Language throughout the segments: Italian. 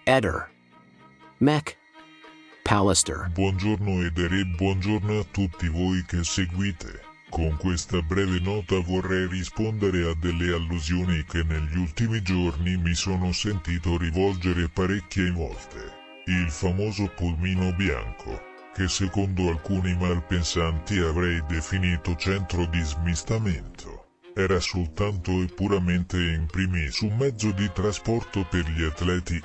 Eder. Mac. Pallister. Buongiorno Eder e buongiorno a tutti voi che seguite. Con questa breve nota vorrei rispondere a delle allusioni che negli ultimi giorni mi sono sentito rivolgere parecchie volte. Il famoso pulmino bianco, che secondo alcuni malpensanti avrei definito centro di smistamento, era soltanto e puramente in primis un mezzo di trasporto per gli atleti,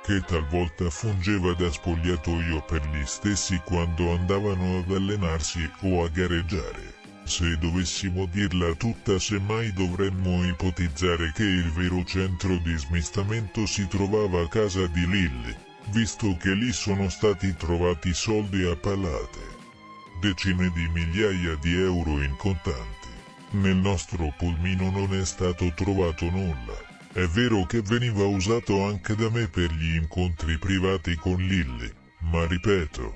che talvolta fungeva da spogliatoio per gli stessi quando andavano ad allenarsi o a gareggiare. Se dovessimo dirla tutta, semmai dovremmo ipotizzare che il vero centro di smistamento si trovava a casa di Lilly, visto che lì sono stati trovati soldi a palate, decine di migliaia di euro in contanti. Nel nostro pulmino non è stato trovato nulla. È vero che veniva usato anche da me per gli incontri privati con Lilly, ma ripeto,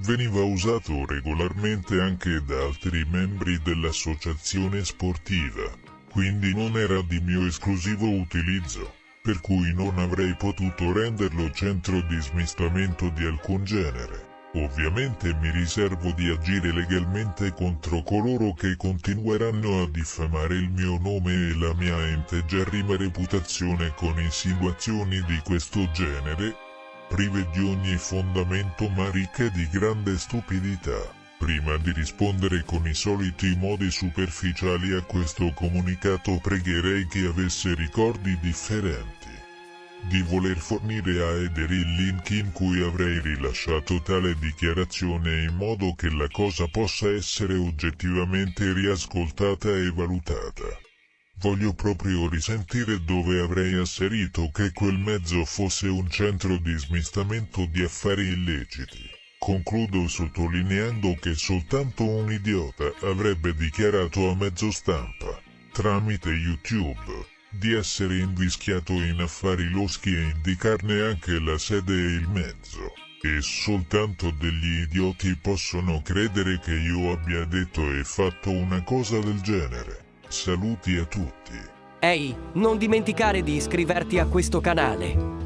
veniva usato regolarmente anche da altri membri dell'associazione sportiva, quindi non era di mio esclusivo utilizzo, per cui non avrei potuto renderlo centro di smistamento di alcun genere. Ovviamente mi riservo di agire legalmente contro coloro che continueranno a diffamare il mio nome e la mia integerrima reputazione con insinuazioni di questo genere, prive di ogni fondamento ma ricche di grande stupidità. Prima di rispondere con i soliti modi superficiali a questo comunicato, pregherei chi avesse ricordi differenti di voler fornire a Eder il link in cui avrei rilasciato tale dichiarazione, in modo che la cosa possa essere oggettivamente riascoltata e valutata. Voglio proprio risentire dove avrei asserito che quel mezzo fosse un centro di smistamento di affari illeciti. Concludo sottolineando che soltanto un idiota avrebbe dichiarato a mezzo stampa, tramite YouTube, di essere invischiato in affari loschi e indicarne anche la sede e il mezzo. E soltanto degli idioti possono credere che io abbia detto e fatto una cosa del genere. Saluti a tutti. Ehi, non dimenticare di iscriverti a questo canale.